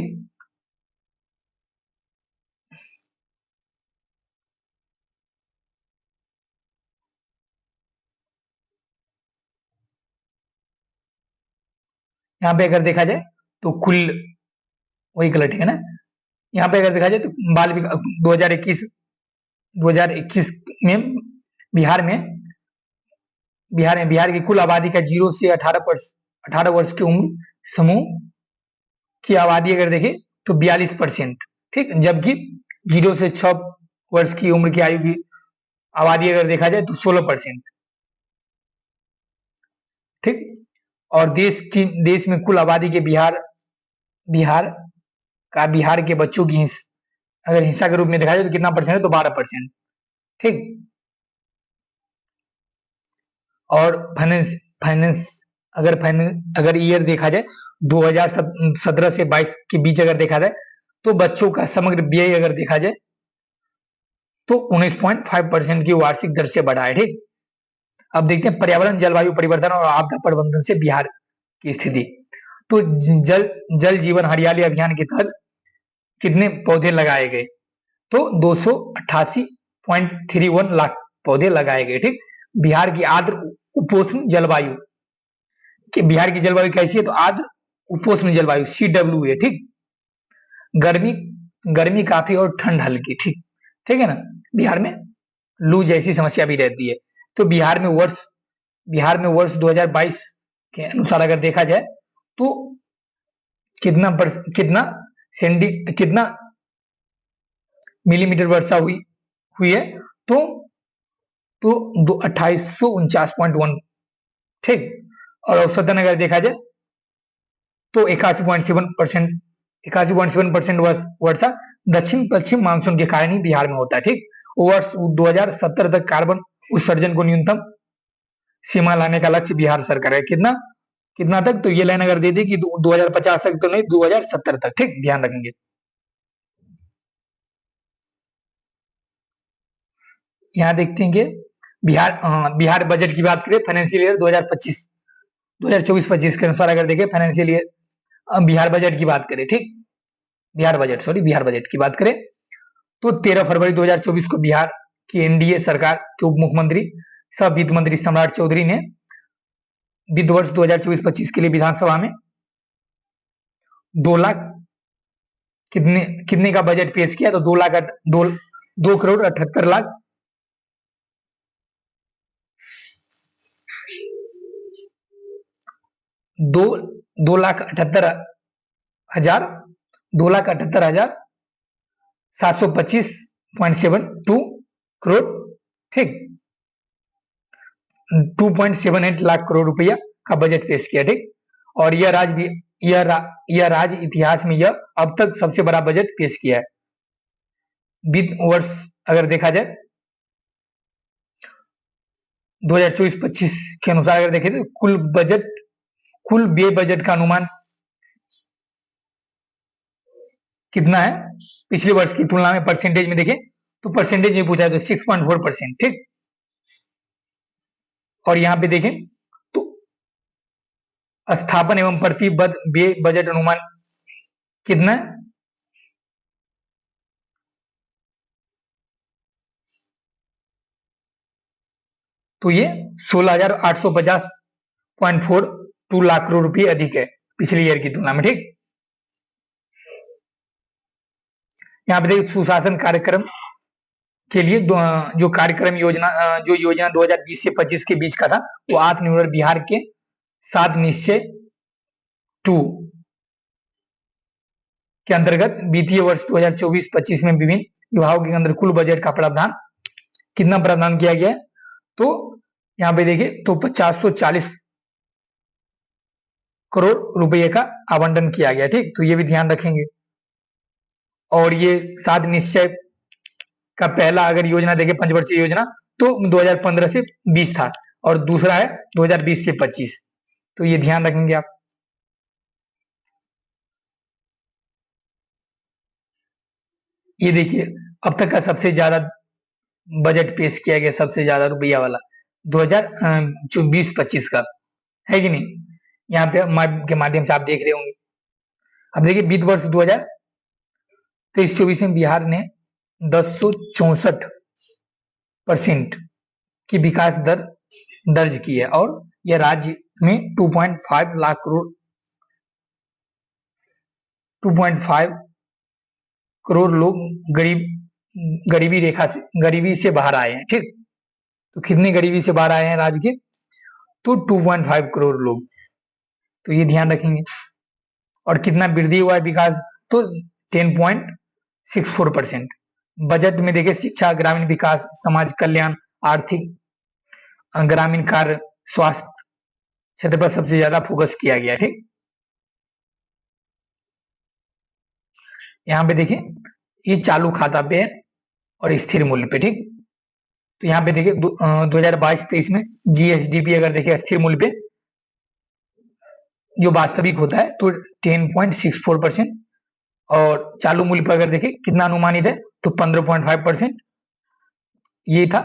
यहाँ पे अगर देखा जाए तो कुल वही गलत है ना। यहाँ पे अगर देखा जाए तो बाल विकास 2021 में बिहार की कुल आबादी का 0 से 18 वर्ष की उम्र समूह की आबादी अगर देखें तो 42%। ठीक, जबकि 0 से 6 वर्ष की उम्र की आयु की आबादी अगर देखा जाए तो 16%। ठीक, और देश में कुल आबादी के बिहार के बच्चों की अगर हिस्सा के रूप में देखा जाए तो कितना परसेंट है, तो 12%। ठीक, और फाइनेंस अगर ईयर देखा जाए 2017 से 22 के बीच अगर देखा जाए तो बच्चों का समग्र व्यय अगर देखा जाए तो 19.5% की वार्षिक दर से बढ़ा है। ठीक, अब देखते हैं पर्यावरण जलवायु परिवर्तन और आपदा प्रबंधन से बिहार की स्थिति। तो जल जीवन हरियाली अभियान के तहत कितने पौधे लगाए गए, तो 288.31 लाख पौधे लगाए गए। ठीक, बिहार की आर्द्र उपोष्ण जलवायु बिहार की जलवायु कैसी है, तो आर्द्र उपोष्ण जलवायु CWA। ठीक, गर्मी काफी और ठंड हल्की। ठीक, ठीक है ना। बिहार में लू जैसी समस्या भी रहती है। तो बिहार में वर्ष 2022 के अनुसार अगर देखा जाए तो कितना मिलीमीटर वर्षा हुई है, तो 2849.1। ठीक, और औसतन अगर देखा जाए तो 81.7% वर्षा दक्षिण पश्चिम मानसून के कारण ही बिहार में होता है। ठीक, वर्ष 2070 तक कार्बन उत्सर्जन को न्यूनतम सीमा लाने का लक्ष्य बिहार सरकार है। कितना तक, तो ये लाइन अगर दे दी कि 2050 तक तो नहीं, 2070 तक। ठीक, ध्यान रखेंगे। यहाँ देखते हैं कि बिहार बजट की बात करें फाइनेंशियल ईयर 2024-25 के अनुसार अगर देखें फाइनेंशियल ईयर बिहार बजट की बात करें। ठीक, बिहार बजट की बात करें तो 13 फरवरी 2024 को बिहार की एनडीए सरकार के उप मुख्यमंत्री सह वित्त मंत्री सम्राट चौधरी ने वित्त वर्ष 2024-25 के लिए विधानसभा में 2 लाख कितने का बजट पेश किया, तो 2 करोड़ 78 लाख 2,78,725.72 करोड़। ठीक, 2.78 लाख करोड़ रुपया का बजट पेश किया। ठीक, और यह राज्य इतिहास में यह अब तक सबसे बड़ा बजट पेश किया है। वित्त वर्ष अगर देखा जाए 2024-25 के अनुसार अगर देखें तो कुल व्यय बजट का अनुमान कितना है पिछले वर्ष की तुलना में परसेंटेज में देखें तो परसेंटेज में पूछा है तो 6.4%। ठीक, और यहाँ पे देखें तो स्थापन एवं प्रतिबद्ध व्यय बजट अनुमान कितना है, तो ये 16,850.42 लाख करोड़ रुपए अधिक है पिछले ईयर की तुलना में। ठीक, यहाँ पे देखिए सुशासन कार्यक्रम के लिए जो कार्यक्रम जो योजना 2020 से 25 के बीच का था वो आत्मनिर्भर बिहार के 7 निश्चय 2 के अंतर्गत वित्तीय वर्ष 2024-25 में विभिन्न विभागों के अंदर कुल बजट का प्रावधान कितना प्रावधान किया गया है, तो यहाँ पे देखिए तो 540 करोड़ रुपए का आवंटन किया गया। ठीक, तो ये भी ध्यान रखेंगे। और ये 7 निश्चय का पहला अगर योजना देखें पंचवर्षीय योजना तो 2015 से 20 था और दूसरा है 2020 से 25, तो ये ध्यान रखेंगे आप। ये देखिए अब तक का सबसे ज्यादा बजट पेश किया गया, सबसे ज्यादा रुपया वाला 2024-25 का है कि नहीं, यहाँ पे के माध्यम से आप देख रहे होंगे। अब देखिए वित्त वर्ष 2023-24 में बिहार ने 1064% की विकास दर दर्ज की है और यह राज्य में 2.5 लाख करोड़ 2.5 करोड़ लोग गरीबी से बाहर आए हैं। ठीक, तो कितनी गरीबी से बाहर आए हैं राज्य के, तो 2.5 करोड़ लोग, तो ये ध्यान रखेंगे। और कितना वृद्धि हुआ है विकास, तो 10.64%। बजट में देखिए शिक्षा, ग्रामीण विकास, समाज कल्याण, आर्थिक, ग्रामीण कार्य, स्वास्थ्य क्षेत्र पर सबसे ज्यादा फोकस किया गया। ठीक, यहाँ पे देखिए ये चालू खाता पे है और स्थिर मूल्य पे। ठीक, तो यहाँ पे देखिए 2022-23 में जीएसडीपी अगर देखिए स्थिर मूल्य पे जो वास्तविक होता है तो 10.64%, और चालू मूल्य पर अगर देखें कितना अनुमानित है तो 15.5%। ये था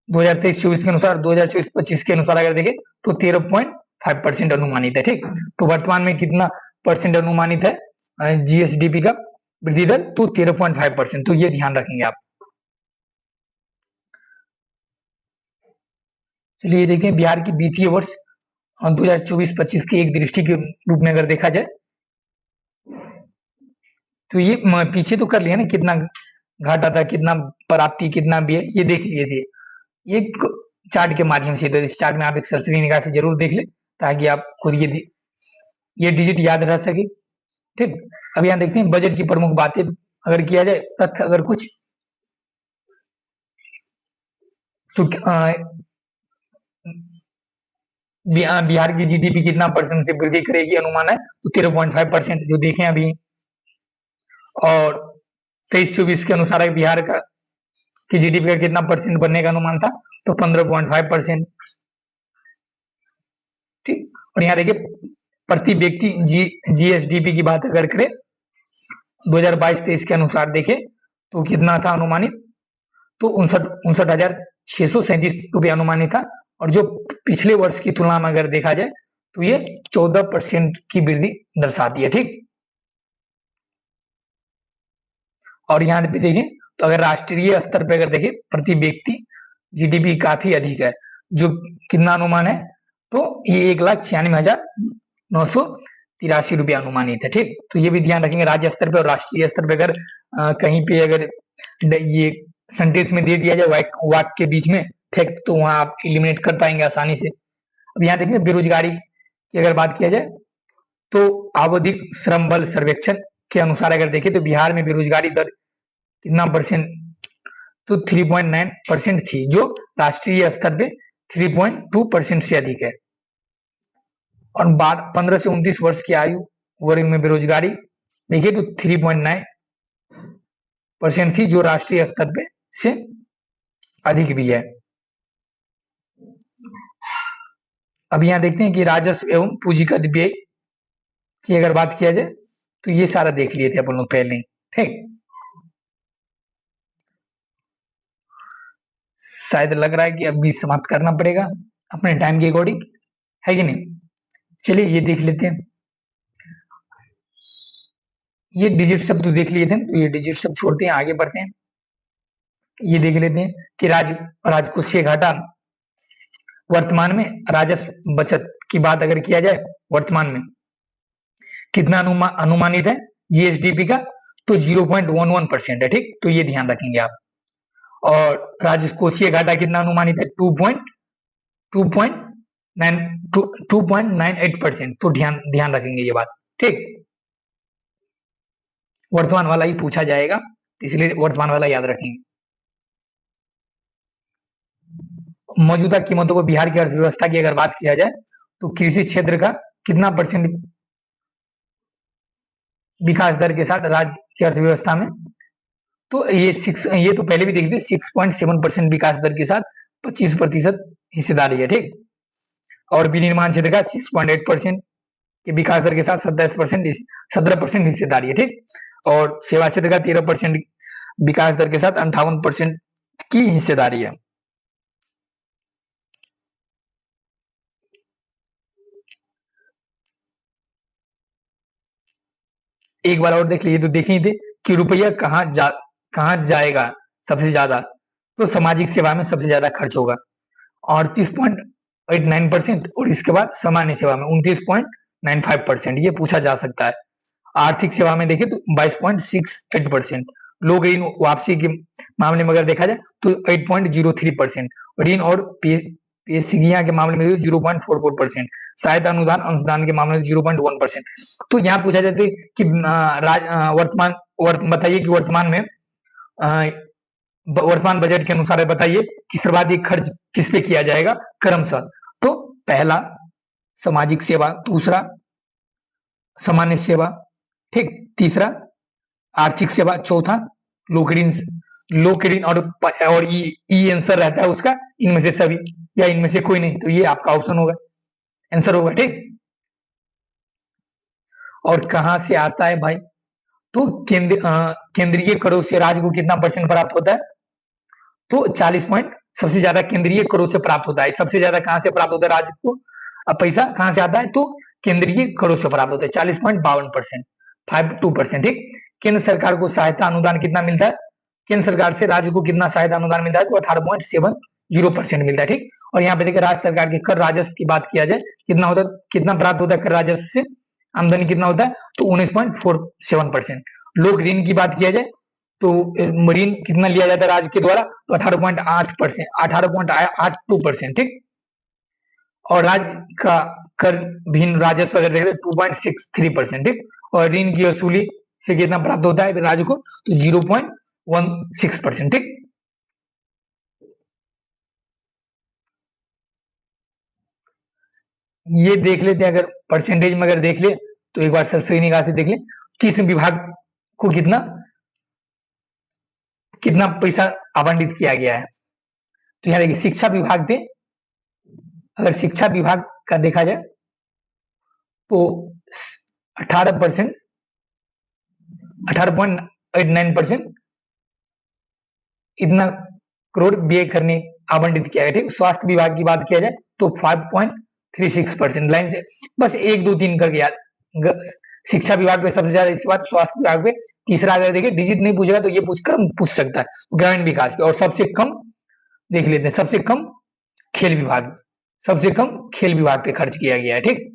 2023-24 के अनुसार। 2024-25 के अनुसार अगर देखें तो 13.5% अनुमानित है। ठीक, तो वर्तमान में कितना परसेंट अनुमानित है जीएसडीपी का वृद्धि दर, तो 13.5%, तो ये ध्यान रखेंगे आप। चलिए देखें बिहार की वित्तीय वर्ष 2024-25 की एक दृष्टि के रूप में अगर देखा जाए तो ये पीछे तो कर लिया ना, कितना घाटा था, कितना प्राप्ति, कितना व्यय, ये देख लिए थे एक चार्ट के माध्यम से। तो इस चार्ट में आप एक सरसरी निगाह से जरूर देख ले ताकि आप खुद ये डिजिट याद रह सके। ठीक, अब यहाँ देखते हैं बजट की प्रमुख बातें अगर किया जाए, तथ्य अगर कुछ, तो बिहार की जीडीपी कितना परसेंट से वृद्धि करेगी अनुमान है, तो 13.5% जो देखें अभी। और 23-24 के अनुसार बिहार का की जीडीपी का कितना परसेंट बनने का अनुमान था, तो 15.5%। ठीक, और यहाँ देखिए प्रति व्यक्ति जीएसडीपी की बात अगर करें 2022-23 के अनुसार देखें तो कितना था अनुमानित, तो 59,637 रुपये अनुमानित था, और जो पिछले वर्ष की तुलना में अगर देखा जाए तो ये 14% की वृद्धि दर्शाती है। ठीक, और यहाँ पे देखें तो अगर राष्ट्रीय स्तर पे अगर देखें प्रति व्यक्ति जीडीपी काफी अधिक है, जो कितना अनुमान है, तो ये 1,96,983 रुपये अनुमानित है। ठीक, तो ये भी ध्यान रखेंगे राज्य स्तर पे और राष्ट्रीय स्तर पे अगर कहीं पे अगर ये सेंटेंस में दे दिया जाए वाक्य के बीच में फैक्ट, तो वहां आप एलिमिनेट कर पाएंगे आसानी से। अब यहाँ देखिए बेरोजगारी की अगर बात किया जाए तो आवधिक श्रम बल सर्वेक्षण के अनुसार अगर देखें तो बिहार में बेरोजगारी दर कितना परसेंट, तो 3.9% थी, जो राष्ट्रीय स्तर पे 3.2% से अधिक है। और 15 से 29 वर्ष की आयु वर्ग में बेरोजगारी देखिए तो 3.9% थी, जो राष्ट्रीय स्तर पे से अधिक भी है। अब यहाँ देखते हैं कि राजस्व एवं पूंजीगत व्यय की अगर बात किया जाए तो ये सारा देख लिए थे अपन लोग पहले ही, ठीक। शायद लग रहा है कि अभी समाप्त करना पड़ेगा अपने टाइम के अकॉर्डिंग, है कि नहीं। चलिए ये देख लेते हैं। ये डिजिट शब्द तो देख लिए थे, तो ये डिजिट शब्द छोड़ते हैं, आगे बढ़ते हैं। ये देख लेते हैं कि राजकोषीय घाटा वर्तमान में, राजस्व बचत की बात अगर किया जाए वर्तमान में कितना अनुमानित है जीएसडीपी का, तो 0.11% है, ठीक। तो ये ध्यान रखेंगे आप। और राजकोषीय घाटा कितना अनुमानित है, 2.98%। तो ध्यान ध्यान रखेंगे ये बात, ठीक। वर्तमान वाला ही पूछा जाएगा, इसलिए वर्तमान वाला याद रखेंगे। मौजूदा कीमतों को बिहार की अर्थव्यवस्था की अगर बात किया जाए तो कृषि क्षेत्र का कितना परसेंट विकास दर के साथ राज्य की अर्थव्यवस्था में, तो ये तो पहले भी देख थे, 6.7% विकास दर के साथ 25% हिस्सेदारी है, ठीक। और विनिर्माण क्षेत्र का 6.8% के विकास दर के साथ 17% हिस्सेदारी है, ठीक। और सेवा क्षेत्र का 13% विकास दर के साथ 58% की हिस्सेदारी है। एक बार और देख लीजिए, तो देखे ही थे कि रुपया कहाँ जाएगा सबसे ज्यादा, तो सामाजिक सेवा में सबसे ज्यादा खर्च होगा 38.89%, और इसके बाद सामान्य सेवा में 29.95%, ये पूछा जा सकता है। आर्थिक सेवा में देखें तो 22.68%, लोग ऋण वापसी के मामले में अगर देखा जाए तो 8.03%, ऋण और पेशिगियां के मामले में 0.44%, सहायता अनुदान अंशदान के मामले में 0.1%। तो यहाँ पूछा जाता है कि बताइए कि वर्तमान बजट के अनुसार बताइए कि सर्वाधिक खर्च किस पे किया जाएगा क्रमशः। तो पहला सामाजिक सेवा, दूसरा सामान्य सेवा, ठीक, तीसरा आर्थिक सेवा, चौथा लोक ऋण और ई आंसर रहता है उसका इनमें से सभी या इनमें से कोई नहीं, तो ये आपका ऑप्शन होगा, आंसर होगा, ठीक। और कहां से आता है भाई, तो केंद्रीय करों से राज्य को कितना परसेंट प्राप्त होता है, तो 40 पॉइंट सबसे ज्यादा केंद्रीय करों से प्राप्त होता है। सबसे ज्यादा कहां से प्राप्त होता है राज्य को, अब पैसा कहां से आता है, तो केंद्रीय करों से प्राप्त होता है 40.52%, 52%, ठीक। केंद्र सरकार को सहायता अनुदान कितना मिलता है, केंद्र सरकार से राज्य को कितना सहायता अनुदान मिलता है, तो 18.70% मिलता है, ठीक। और यहाँ पे देखिए राज्य सरकार के कर राजस्व की बात किया जाए कितना प्राप्त होता है कर राजस्व से, आमदनी कितना होता है, तो 19.47%। लोक ऋण की बात किया जाए तो ऋण कितना लिया जाता है राज्य के द्वारा, तो 18.8%, 18.82%, ठीक। और राज्य का कर भिन्न राजस्व अगर देखें 2.63%, ठीक। और ऋण की वसूली से कितना प्राप्त होता है राज्य को, तो 0.16%, ठीक। ये देख लेते हैं, अगर परसेंटेज में अगर देख ले तो एक बार सरसरी निगाह से देख ले किस विभाग को कितना कितना पैसा आवंटित किया गया है। तो यहाँ देखिए शिक्षा विभाग पे, अगर शिक्षा विभाग का देखा जाए तो 18%, 18.89% इतना करोड़ व्यय करने आवंटित किया गया, ठीक। स्वास्थ्य विभाग की बात किया जाए तो 5.36% लाइन से बस 1 2 3 करके याद। शिक्षा विभाग पे सबसे ज्यादा, इसके बाद स्वास्थ्य विभाग पे तीसरा, अगर देखिए डिजिट नहीं पूछेगा तो ये पूछ सकता है ग्रामीण विकास पे। और सबसे कम देख लेते हैं, सबसे कम खेल विभाग, सबसे कम खेल विभाग पे खर्च किया गया है, ठीक।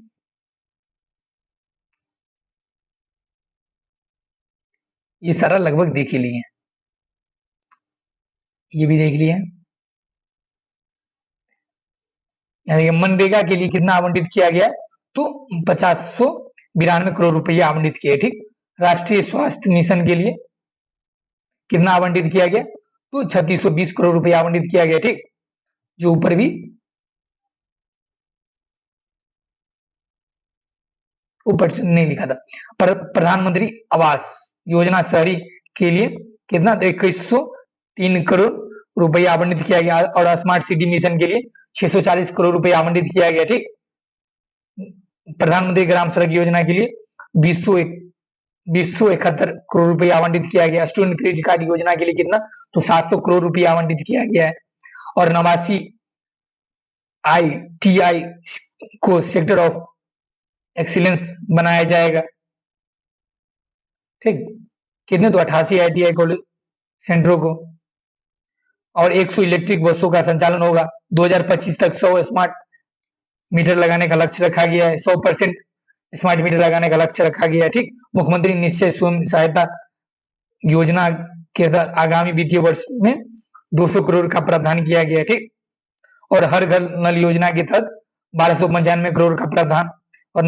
ये सारा लगभग देख ही लिए, ये भी देख लिए। यानी मनरेगा के लिए कितना आवंटित किया गया, तो 592 करोड़ रुपया आवंटित किए, ठीक। राष्ट्रीय स्वास्थ्य मिशन के लिए कितना आवंटित किया गया, तो 3620 करोड़ रुपया आवंटित किया गया, ठीक। जो ऊपर भी ऊपर से नहीं लिखा था। प्रधानमंत्री आवास योजना शहरी के लिए कितना, तो 2103 करोड़ रुपये आवंटित किया गया और स्मार्ट सिटी मिशन के लिए 640 करोड़ रुपए आवंटित किया गया। ठीक, प्रधानमंत्री ग्राम सड़क योजना के लिए 271 करोड़ रुपए आवंटित किया गया। स्टूडेंट क्रेडिट कार्ड योजना के लिए कितना, तो 700 करोड़ रुपए आवंटित किया गया है। और नवासी ITI को सेक्टर ऑफ एक्सीलेंस बनाया जाएगा। ठीक, कितने, तो 88 ITI कॉलेज सेंटरों को, और 100 इलेक्ट्रिक बसों का संचालन होगा। 2025 तक 100 स्मार्ट मीटर लगाने का लक्ष्य रखा गया है। 100% स्मार्ट मीटर लगाने का लक्ष्य रखा गया है। ठीक, मुख्यमंत्री निश्चय स्वयं सहायता योजना के तहत आगामी वित्तीय वर्ष में 200 करोड़ का प्रावधान किया गया है। ठीक, और हर घर नल योजना के तहत 1295 करोड़ का प्रावधान, और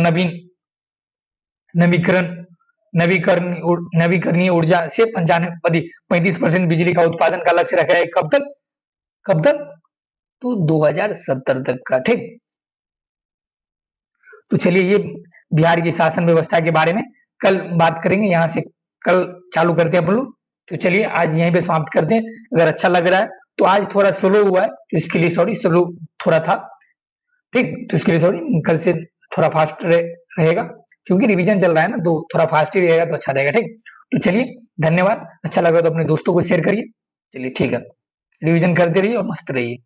नवीकरणीय ऊर्जा से 35% बिजली का उत्पादन का लक्ष्य रखा है। कब तक, तो 2070 तक का। ठीक, तो चलिए ये बिहार की शासन व्यवस्था के बारे में कल बात करेंगे, यहाँ से कल चालू करते हैं अपन लोग। तो चलिए आज यहीं पे समाप्त करते हैं। अगर अच्छा लग रहा है तो आज थोड़ा स्लो हुआ है, तो इसके लिए सॉरी, स्लो थोड़ा था। ठीक, तो इसके लिए सॉरी, कल से थोड़ा फास्ट रहेगा, क्योंकि रिवीजन चल रहा है ना, तो थोड़ा फास्ट ही रहेगा तो अच्छा रहेगा। ठीक, तो चलिए धन्यवाद। अच्छा लगा तो अपने दोस्तों को शेयर करिए। चलिए ठीक है, रिवीजन करते रहिए और मस्त रहिए।